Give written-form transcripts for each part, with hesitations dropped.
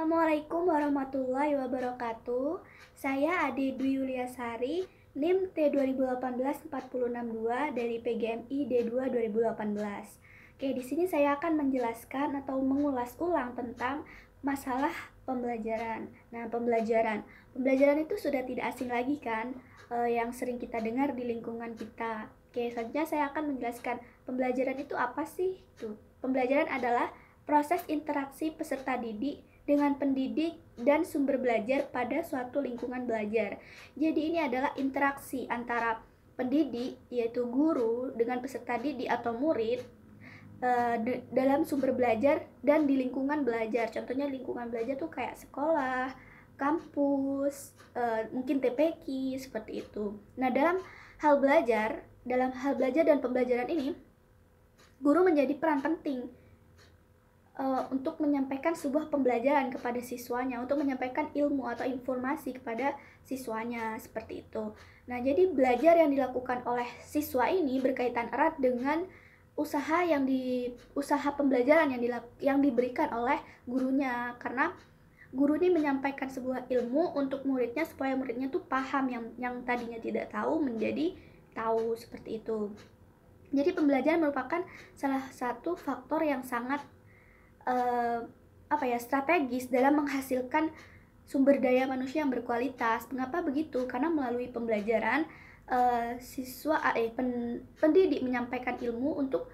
Assalamualaikum warahmatullahi wabarakatuh. Saya Ade Dwi Yuliasari, NIM T2018-4062 dari PGMI D2 2018. Oke, di sini saya akan menjelaskan atau mengulas ulang tentang masalah pembelajaran. Nah, pembelajaran itu sudah tidak asing lagi kan, yang sering kita dengar di lingkungan kita. Oke, selanjutnya saya akan menjelaskan pembelajaran itu apa sih? Pembelajaran adalah proses interaksi peserta didik dengan pendidik dan sumber belajar pada suatu lingkungan belajar. Jadi ini adalah interaksi antara pendidik, yaitu guru, dengan peserta didik atau murid dalam sumber belajar dan di lingkungan belajar. Contohnya lingkungan belajar tuh kayak sekolah, kampus, mungkin TPQ, seperti itu. Nah, dalam hal belajar dan pembelajaran ini, guru menjadi peran penting untuk menyampaikan sebuah pembelajaran kepada siswanya, untuk menyampaikan ilmu atau informasi kepada siswanya, seperti itu. Nah, jadi belajar yang dilakukan oleh siswa ini berkaitan erat dengan usaha pembelajaran yang diberikan oleh gurunya, karena guru ini menyampaikan sebuah ilmu untuk muridnya supaya muridnya tuh paham yang tadinya tidak tahu menjadi tahu, seperti itu. Jadi pembelajaran merupakan salah satu faktor yang sangat strategis dalam menghasilkan sumber daya manusia yang berkualitas. Mengapa begitu? Karena melalui pembelajaran pendidik menyampaikan ilmu untuk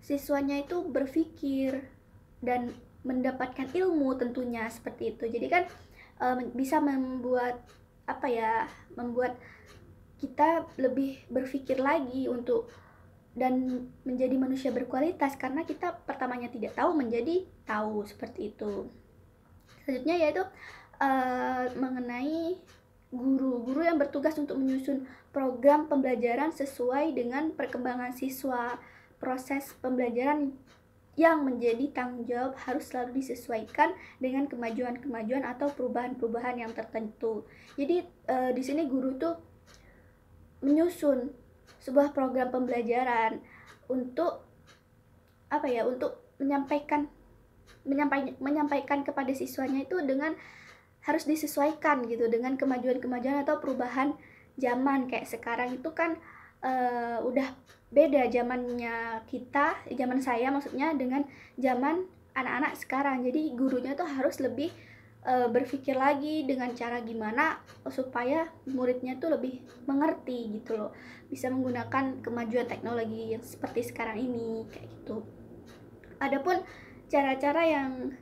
siswanya itu berpikir dan mendapatkan ilmu tentunya, seperti itu. Jadi kan bisa membuat kita lebih berpikir lagi dan menjadi manusia berkualitas, karena kita pertamanya tidak tahu menjadi tahu, seperti itu. Selanjutnya yaitu mengenai guru yang bertugas untuk menyusun program pembelajaran sesuai dengan perkembangan siswa. Proses pembelajaran yang menjadi tanggung jawab harus selalu disesuaikan dengan kemajuan atau perubahan yang tertentu. Jadi di sini guru tuh menyusun sebuah program pembelajaran untuk menyampaikan kepada siswanya itu dengan harus disesuaikan gitu dengan kemajuan atau perubahan zaman. Kayak sekarang itu kan udah beda zaman saya maksudnya dengan zaman anak-anak sekarang. Jadi gurunya tuh harus lebih berpikir lagi dengan cara gimana supaya muridnya tuh lebih mengerti gitu loh, bisa menggunakan kemajuan teknologi yang seperti sekarang ini, kayak gitu. Adapun cara-cara yang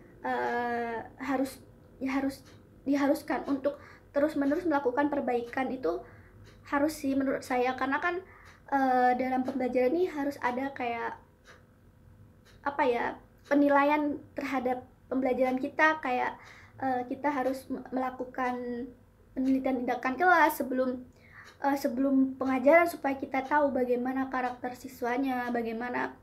harus diharuskan untuk terus-menerus melakukan perbaikan itu harus sih menurut saya, karena kan dalam pembelajaran ini harus ada kayak penilaian terhadap pembelajaran kita, kayak kita harus melakukan penelitian tindakan kelas sebelum pengajaran supaya kita tahu bagaimana karakter siswanya, bagaimana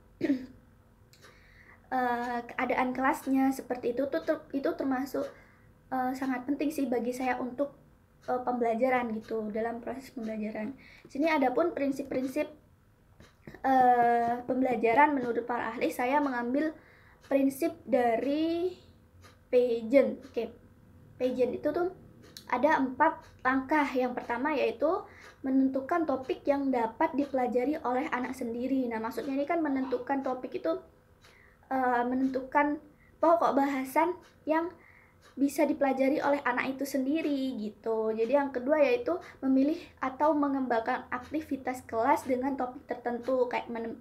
keadaan kelasnya, seperti itu. Itu termasuk sangat penting sih bagi saya untuk pembelajaran gitu, dalam proses pembelajaran. Sini adapun prinsip-prinsip pembelajaran menurut para ahli, saya mengambil prinsip dari Pageant. Oke, Pageant itu tuh ada 4 langkah. Yang pertama yaitu menentukan topik yang dapat dipelajari oleh anak sendiri. Nah, maksudnya ini kan menentukan topik itu menentukan pokok bahasan yang bisa dipelajari oleh anak itu sendiri gitu. Jadi yang kedua yaitu memilih atau mengembangkan aktivitas kelas dengan topik tertentu. Kayak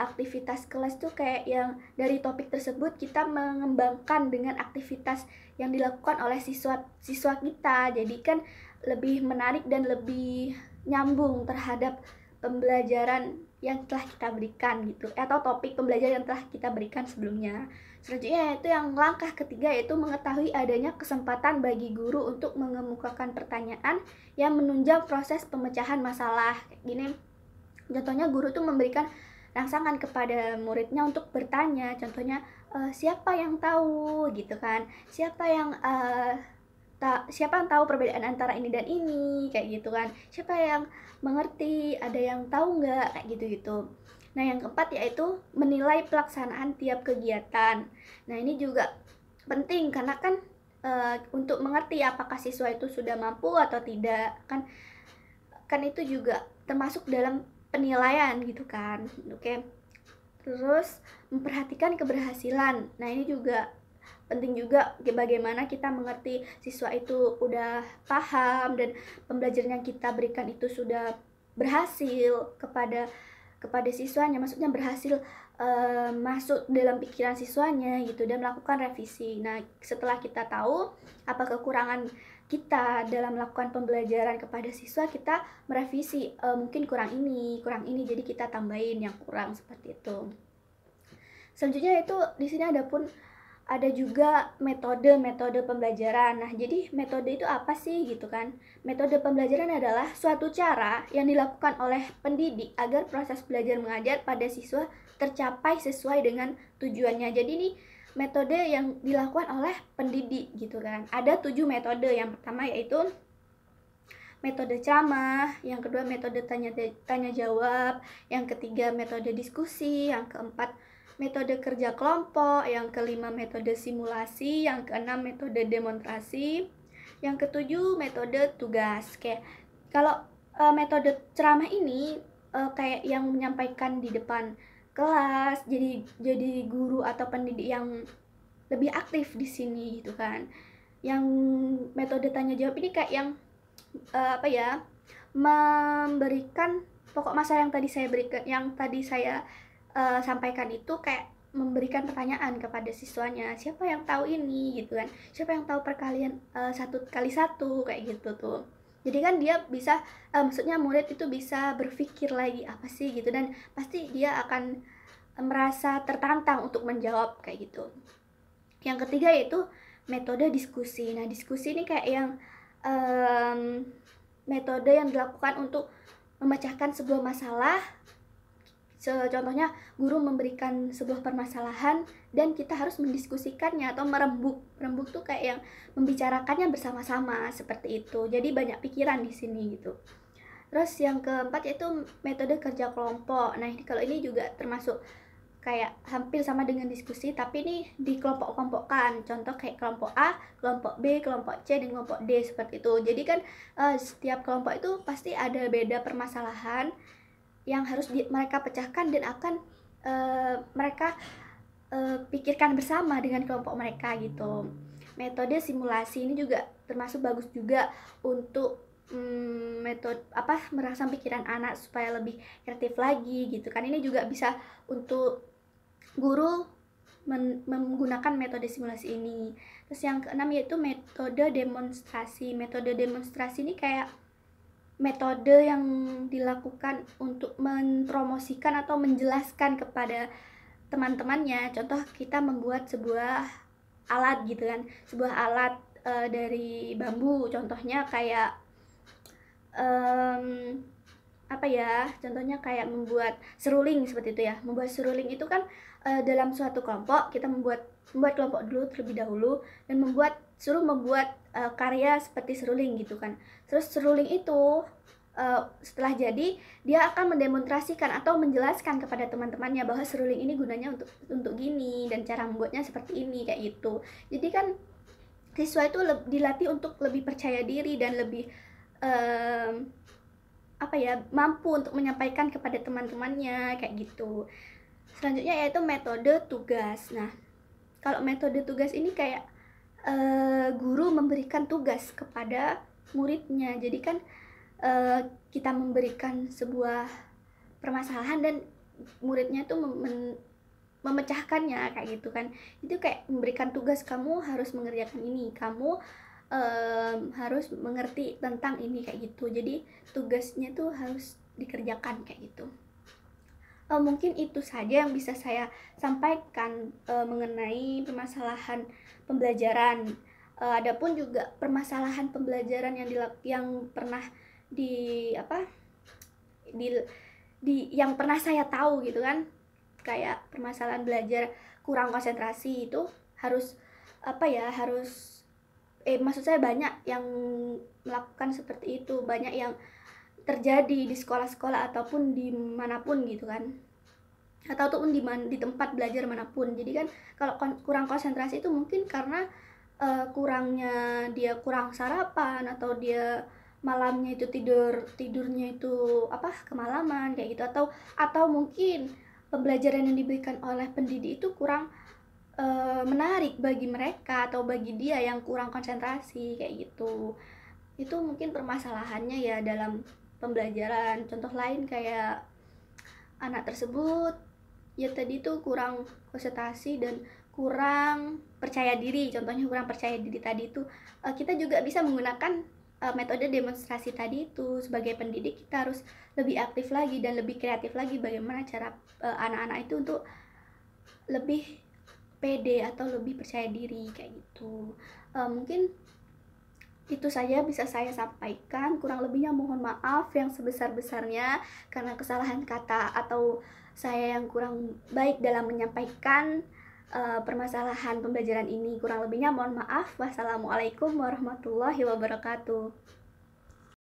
aktivitas kelas tuh kayak yang dari topik tersebut kita mengembangkan dengan aktivitas yang dilakukan oleh siswa kita. Jadi kan lebih menarik dan lebih nyambung terhadap pembelajaran yang telah kita berikan gitu, atau topik pembelajaran yang telah kita berikan sebelumnya. Selanjutnya yaitu yang langkah ketiga, yaitu mengetahui adanya kesempatan bagi guru untuk mengemukakan pertanyaan yang menunjang proses pemecahan masalah. Gini, contohnya guru tuh memberikan rangsangan kepada muridnya untuk bertanya. Contohnya siapa yang tahu gitu kan, siapa yang tahu perbedaan antara ini dan ini, kayak gitu kan, siapa yang mengerti, ada yang tahu nggak, kayak gitu. Nah, yang keempat yaitu menilai pelaksanaan tiap kegiatan. Nah, ini juga penting karena kan untuk mengerti apakah siswa itu sudah mampu atau tidak, kan itu juga termasuk dalam penilaian gitu kan. Oke. Terus memperhatikan keberhasilan. Nah, ini juga penting juga bagaimana kita mengerti siswa itu udah paham dan pembelajaran yang kita berikan itu sudah berhasil kepada siswanya, maksudnya berhasil masuk dalam pikiran siswanya gitu, dan melakukan revisi. Nah, setelah kita tahu apa kekurangan kita dalam melakukan pembelajaran kepada siswa, kita merevisi, mungkin kurang ini, jadi kita tambahin yang kurang seperti itu. Selanjutnya itu di sini ada juga metode pembelajaran. Nah, jadi metode itu apa sih gitu kan? Metode pembelajaran adalah suatu cara yang dilakukan oleh pendidik agar proses belajar mengajar pada siswa tercapai sesuai dengan tujuannya. Jadi ini metode yang dilakukan oleh pendidik gitu kan. Ada 7 metode. Yang pertama yaitu metode ceramah, yang kedua metode tanya jawab, yang ketiga metode diskusi, yang keempat metode kerja kelompok, yang kelima metode simulasi, yang keenam metode demonstrasi, yang ketujuh metode tugas. Kayak kalau metode ceramah ini kayak yang menyampaikan di depan kelas, jadi guru atau pendidik yang lebih aktif di sini gitu kan. Yang metode tanya jawab ini kayak yang memberikan pokok masalah yang tadi saya sampaikan itu, kayak memberikan pertanyaan kepada siswanya, siapa yang tahu ini gitu kan, siapa yang tahu perkalian 1 kali 1 kayak gitu tuh. Jadi kan dia bisa maksudnya murid itu bisa berpikir lagi apa sih gitu, dan pasti dia akan merasa tertantang untuk menjawab kayak gitu. Yang ketiga yaitu metode diskusi. Nah, diskusi ini kayak yang metode yang dilakukan untuk memecahkan sebuah masalah. Contohnya guru memberikan sebuah permasalahan dan kita harus mendiskusikannya atau merembuk. Merembuk tuh kayak yang membicarakannya bersama-sama seperti itu. Jadi banyak pikiran di sini gitu. Terus yang keempat yaitu metode kerja kelompok. Nah, kalau ini juga termasuk kayak hampir sama dengan diskusi, tapi ini dikelompok-kelompokkan. Contoh kayak kelompok A, kelompok B, kelompok C, dan kelompok D seperti itu. Jadi kan setiap kelompok itu pasti ada beda permasalahan yang harus mereka pecahkan dan akan mereka pikirkan bersama dengan kelompok mereka gitu. Metode simulasi ini juga termasuk bagus juga untuk metode merangsang pikiran anak supaya lebih kreatif lagi gitu kan. Ini juga bisa untuk guru menggunakan metode simulasi ini. Terus yang keenam yaitu metode demonstrasi. Metode demonstrasi ini kayak metode yang dilakukan untuk mempromosikan atau menjelaskan kepada teman-temannya. Contoh kita membuat sebuah alat gitu kan, sebuah alat dari bambu. Contohnya kayak contohnya kayak membuat seruling seperti itu ya. Membuat seruling itu kan dalam suatu kelompok kita membuat kelompok dulu terlebih dahulu dan suruh membuat karya seperti seruling gitu kan. Terus seruling itu setelah jadi dia akan mendemonstrasikan atau menjelaskan kepada teman-temannya bahwa seruling ini gunanya untuk gini dan cara membuatnya seperti ini kayak gitu. Jadi kan siswa itu dilatih untuk lebih percaya diri dan lebih mampu untuk menyampaikan kepada teman-temannya kayak gitu. Selanjutnya yaitu metode tugas. Nah, kalau metode tugas ini kayak guru memberikan tugas kepada muridnya. Jadi kan kita memberikan sebuah permasalahan dan muridnya tuh memecahkannya kayak gitu kan. Itu kayak memberikan tugas, kamu harus mengerjakan ini, kamu harus mengerti tentang ini kayak gitu. Jadi tugasnya tuh harus dikerjakan kayak gitu. Mungkin itu saja yang bisa saya sampaikan mengenai permasalahan pembelajaran. Adapun juga permasalahan pembelajaran yang pernah yang pernah saya tahu gitu kan, kayak permasalahan belajar kurang konsentrasi itu maksud saya banyak yang melakukan seperti itu, banyak yang terjadi di sekolah-sekolah ataupun dimanapun gitu kan. ataupun di tempat belajar manapun. Jadi kan kalau kurang konsentrasi itu mungkin karena kurangnya dia kurang sarapan, atau dia malamnya itu tidurnya itu kemalaman kayak gitu, atau mungkin pembelajaran yang diberikan oleh pendidik itu kurang menarik bagi mereka, atau bagi dia yang kurang konsentrasi kayak gitu. Itu mungkin permasalahannya ya dalam pembelajaran. Contoh lain kayak anak tersebut ya tadi tuh kurang konsentrasi dan kurang percaya diri. Contohnya kurang percaya diri tadi itu, kita juga bisa menggunakan metode demonstrasi tadi itu. Sebagai pendidik kita harus lebih aktif lagi dan lebih kreatif lagi bagaimana cara anak-anak itu untuk lebih pede atau lebih percaya diri kayak gitu. Mungkin itu saja bisa saya sampaikan. Kurang lebihnya mohon maaf yang sebesar-besarnya karena kesalahan kata atau saya yang kurang baik dalam menyampaikan permasalahan pembelajaran ini. Kurang lebihnya mohon maaf. Wassalamualaikum warahmatullahi wabarakatuh.